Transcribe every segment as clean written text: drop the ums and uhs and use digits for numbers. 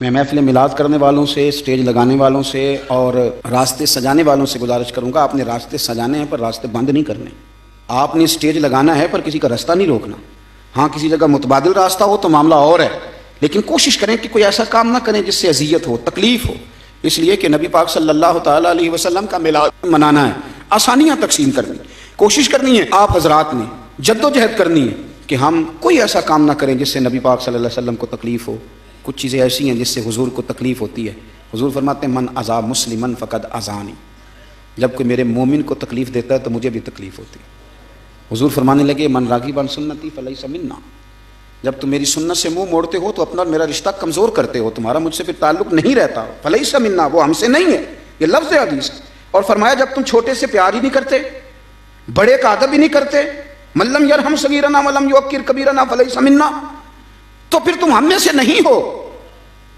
میں محفل میلاد کرنے والوں سے، اسٹیج لگانے والوں سے اور راستے سجانے والوں سے گزارش کروں گا، آپ نے راستے سجانے ہیں پر راستے بند نہیں کرنے۔ آپ نے اسٹیج لگانا ہے پر کسی کا راستہ نہیں روکنا۔ ہاں کسی جگہ متبادل راستہ ہو تو معاملہ اور ہے، لیکن کوشش کریں کہ کوئی ایسا کام نہ کریں جس سے اذیت ہو، تکلیف ہو، اس لیے کہ نبی پاک صلی اللہ تعالیٰ علیہ وسلم کا میلاد منانا ہے، آسانیاں تقسیم کرنی، کوشش کرنی ہے آپ حضرات نے، جد و جہد کرنی ہے کہ ہم کوئی ایسا کام نہ کریں جس سے نبی پاک صلی اللہ علیہ وسلم کو تکلیف ہو۔ کچھ چیزیں ایسی ہیں جس سے حضور کو تکلیف ہوتی ہے۔ حضور فرماتے ہیں من اذا مسلمن فقد اذانی، جب کوئی میرے مومن کو تکلیف دیتا ہے تو مجھے بھی تکلیف ہوتی ہے۔ حضور فرمانے لگے من راغب عن سنتی فلیس منا، جب تم میری سنت سے منہ موڑتے ہو تو اپنا میرا رشتہ کمزور کرتے ہو، تمہارا مجھ سے پھر تعلق نہیں رہتا، فلیس منا، وہ ہم سے نہیں ہے، یہ لفظ حدیث۔ اور فرمایا جب تم چھوٹے سے پیار ہی نہیں کرتے، بڑے کا ادب ہی نہیں کرتے، من لم یرحم صغیرنا ولم یوقر کبیرنا فلیس منا، تو پھر تم ہم میں سے نہیں ہو۔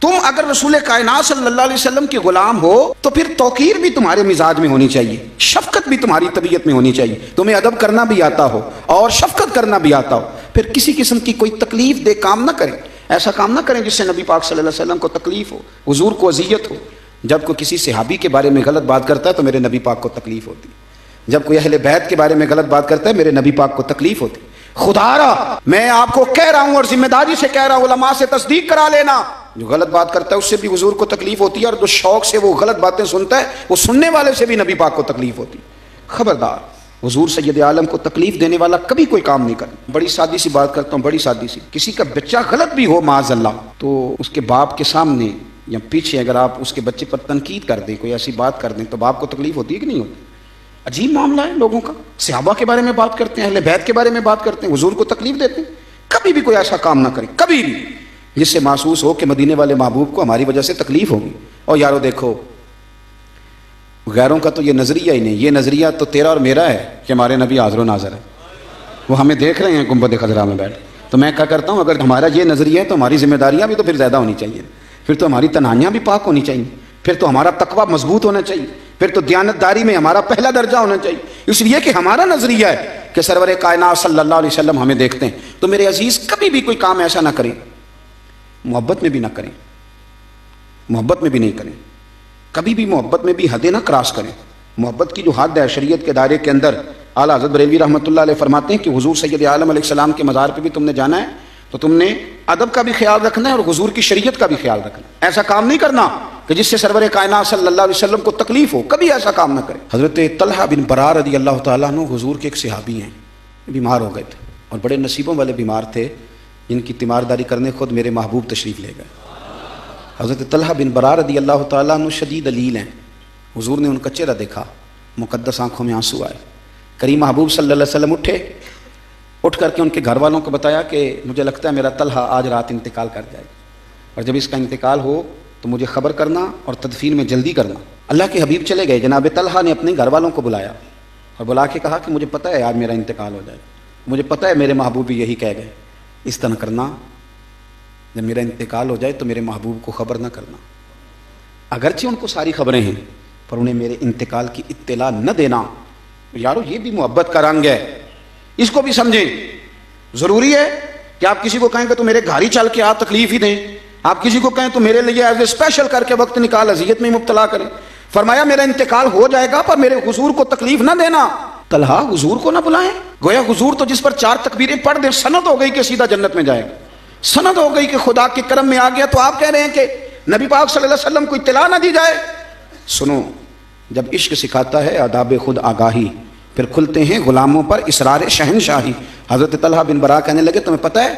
تم اگر رسول کائنات صلی اللہ علیہ وسلم کے غلام ہو تو پھر توقیر بھی تمہارے مزاج میں ہونی چاہیے، شفقت بھی تمہاری طبیعت میں ہونی چاہیے، تمہیں ادب کرنا بھی آتا ہو اور شفقت کرنا بھی آتا ہو، پھر کسی قسم کی کوئی تکلیف دہ کام نہ کریں، ایسا کام نہ کریں جس سے نبی پاک صلی اللہ علیہ وسلم کو تکلیف ہو، حضور کو اذیت ہو۔ جب کوئی کسی صحابی کے بارے میں غلط بات کرتا ہے تو میرے نبی پاک کو تکلیف ہوتی، جب کوئی اہل بیت کے بارے میں غلط بات کرتا ہے میرے نبی پاک کو تکلیف ہوتی۔ خدا را میں آپ کو کہہ رہا ہوں اور ذمہ داری سے کہہ رہا ہوں، علماء سے تصدیق کرا لینا، جو غلط بات کرتا ہے اس سے بھی حضور کو تکلیف ہوتی ہے، اور جو شوق سے وہ غلط باتیں سنتا ہے وہ سننے والے سے بھی نبی پاک کو تکلیف ہوتی۔ خبردار، حضور سید عالم کو تکلیف دینے والا کبھی کوئی کام نہیں کرنا۔ بڑی سادی سی بات کرتا ہوں، بڑی سادی سی، کسی کا بچہ غلط بھی ہو معاذ اللہ تو اس کے باپ کے سامنے یا پیچھے اگر آپ اس کے بچے پر تنقید کر دیں، کوئی ایسی بات کر دیں تو باپ کو تکلیف ہوتی ہے کہ نہیں ہوتی؟ عجیب معاملہ ہے لوگوں کا، صحابہ کے بارے میں بات کرتے ہیں، اہل بیت کے بارے میں بات کرتے ہیں، حضور کو تکلیف دیتے ہیں۔ کبھی بھی کوئی ایسا کام نہ کریں، کبھی بھی، جس سے محسوس ہو کہ مدینے والے محبوب کو ہماری وجہ سے تکلیف ہوگی۔ اور یارو دیکھو، غیروں کا تو یہ نظریہ ہی نہیں، یہ نظریہ تو تیرا اور میرا ہے کہ ہمارے نبی حاضر و ناظر ہے، وہ ہمیں دیکھ رہے ہیں گنبد خضرا میں بیٹھ۔ تو میں کیا کرتا ہوں، اگر ہمارا یہ نظریہ ہے تو ہماری ذمہ داریاں بھی تو پھر زیادہ ہونی چاہیے، پھر تو ہماری تنہائیاں بھی پاک ہونی چاہیے، پھر تو ہمارا تقویٰ مضبوط ہونا چاہیے، پھر تو دیانتداری میں ہمارا پہلا درجہ ہونا چاہیے، اس لیے کہ ہمارا نظریہ ہے کہ سرور کائنات صلی اللہ علیہ وسلم ہمیں دیکھتے ہیں۔ تو میرے عزیز کبھی بھی کوئی کام ایسا نہ کریں، محبت میں بھی نہ کریں، محبت میں بھی نہیں کریں، کبھی بھی محبت میں بھی حدیں نہ کراس کریں۔ محبت کی جو حد ہے شریعت کے دائرے کے اندر، اعلیٰ حضرت بریلوی رحمۃ اللہ علیہ فرماتے ہیں کہ حضور سید عالم علیہ السلام کے مزار پہ بھی تم نے جانا ہے تو تم نے ادب کا بھی خیال رکھنا ہے اور حضور کی شریعت کا بھی خیال رکھنا ہے۔ ایسا کام نہیں کرنا کہ جس سے سرور کائنات صلی اللہ علیہ وسلم کو تکلیف ہو، کبھی ایسا کام نہ کریں۔ حضرت طلحہ بن برار رضی اللہ تعالیٰ عنہ حضور کے ایک صحابی ہیں، بیمار ہو گئے تھے اور بڑے نصیبوں والے بیمار تھے، جن کی تیمارداری کرنے خود میرے محبوب تشریف لے گئے۔ حضرت طلحہ بن برار رضی اللہ تعالیٰ عنہ شدید علیل ہیں، حضور نے ان کا چہرہ دیکھا، مقدس آنکھوں میں آنسو آئے۔ کریم محبوب صلی اللہ علیہ وسلم اٹھ کر کے ان کے گھر والوں کو بتایا کہ مجھے لگتا ہے میرا طلحہ آج رات انتقال کر جائے گا، اور جب اس کا انتقال ہو تو مجھے خبر کرنا اور تدفین میں جلدی کرنا۔ اللہ کے حبیب چلے گئے، جناب طلحہ نے اپنے گھر والوں کو بلایا اور بلا کے کہا کہ مجھے پتہ ہے آج میرا انتقال ہو جائے گا، مجھے پتہ ہے میرے محبوب بھی یہی کہہ گئے، اس طرح کرنا جب میرا انتقال ہو جائے تو میرے محبوب کو خبر نہ کرنا، اگرچہ ان کو ساری خبریں ہیں پر انہیں میرے انتقال کی اطلاع نہ دینا۔ یارو یہ بھی محبت کا رنگ ہے، اس کو بھی سمجھیں۔ ضروری ہے کہ آپ کسی کو کہیں کہ تو میرے گھر ہی چل کے آپ تکلیف ہی دیں، آپ کسی کو کہیں تو میرے لیے ایز اے اسپیشل کر کے وقت نکال اذیت میں مبتلا کریں۔ فرمایا میرا انتقال ہو جائے گا پر میرے حضور کو تکلیف نہ دینا۔ طلحہ حضور کو نہ بلائیں، گویا حضور تو جس پر 4 تکبیریں پڑھ دیں سند ہو گئی کہ سیدھا جنت میں جائے گا، سند ہو گئی کہ خدا کے کرم میں آ گیا، تو آپ کہہ رہے ہیں کہ نبی پاک صلی اللہ علیہ وسلم کو اطلاع نہ دی جائے۔ سنو، جب عشق سکھاتا ہے آداب خود آگاہی، پھر کھلتے ہیں غلاموں پر اسرار شہنشاہی۔ حضرت طلحہ بن برا کہنے لگے تمہیں پتہ ہے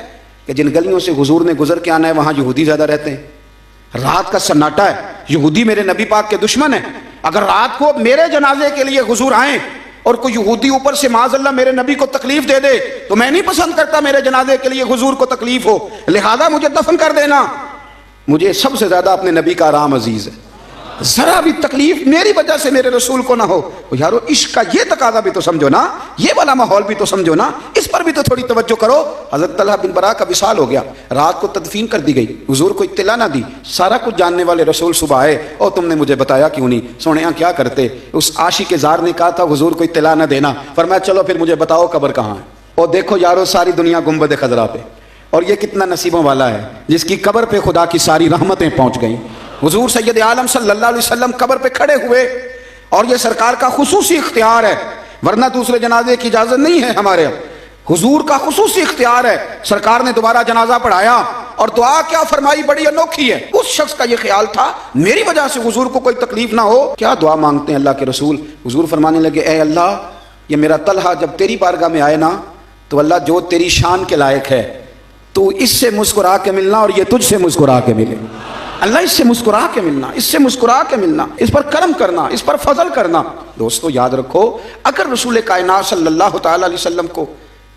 کہ جن گلیوں سے حضور نے گزر کے آنا ہے وہاں یہودی زیادہ رہتے ہیں، رات کا سناٹا ہے، یہودی میرے نبی پاک کے دشمن ہیں، اگر رات کو میرے جنازے کے لیے حضور آئیں اور کوئی یہودی اوپر سے معاذ اللہ میرے نبی کو تکلیف دے دے تو میں نہیں پسند کرتا میرے جنازے کے لیے حضور کو تکلیف ہو، لہذا مجھے دفن کر دینا۔ مجھے سب سے زیادہ اپنے نبی کا آرام عزیز ہے، ذرا بھی تکلیف میری وجہ سے میرے رسول کو نہ ہو۔ یارو عشق کا یہ تقاضا بھی تو سمجھو نا، یہ والا ماحول بھی تو سمجھو نا، اس پر بھی تو تھوڑی توجہ کرو۔ حضرت طلحہ بن برا کا وصال ہو گیا، رات کو تدفین کر دی گئی، حضور کو اطلاع نہ دی، سارا کچھ جاننے والے رسول صبح آئے اور تم نے مجھے بتایا کیوں نہیں؟ سونے کیا کرتے؟ اس عاشق زار نے کہا تھا حضور کو اطلاع نہ دینا، فرمایا چلو پھر مجھے بتاؤ قبر کہاں ہے۔ اور دیکھو یارو ساری دنیا گنبد خضرا پہ، اور یہ کتنا نصیبوں والا ہے جس کی قبر پہ خدا کی ساری رحمتیں پہنچ گئیں. حضور سید عالم صلی اللہ علیہ وسلم قبر پہ کھڑے ہوئے اور یہ سرکار کا خصوصی اختیار ہے، ورنہ دوسرے جنازے کی اجازت نہیں ہے ہمارے. حضور کا خصوصی اختیار ہے. سرکار نے دوبارہ جنازہ پڑھایا اور دعا کیا فرمائی، بڑی انوکھی ہے. اس شخص کا یہ خیال تھا میری وجہ سے حضور کو کوئی تکلیف نہ ہو. کیا دعا مانگتے ہیں اللہ کے رسول؟ حضور فرمانے لگے اے اللہ، یہ میرا طلحہ جب تیری بارگاہ میں آئے نا تو اللہ جو تیری شان کے لائق ہے تو اس سے مسکرا کے ملنا اور یہ تجھ سے مسکرا کے ملے. اللہ اس سے مسکرا کے ملنا، اس سے مسکرا کے ملنا، اس پر کرم کرنا، اس پر فضل کرنا. دوستو یاد رکھو، اگر رسول کائنات صلی اللہ تعالی علیہ وسلم کو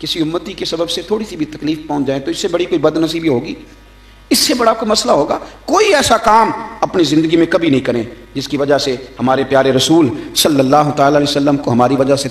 کسی امتی کے سبب سے تھوڑی سی بھی تکلیف پہنچ جائے تو اس سے بڑی کوئی بد نصیبی ہوگی؟ اس سے بڑا کوئی مسئلہ ہوگا؟ کوئی ایسا کام اپنی زندگی میں کبھی نہیں کریں جس کی وجہ سے ہمارے پیارے رسول صلی اللہ تعالی علیہ وسلم کو ہماری وجہ سے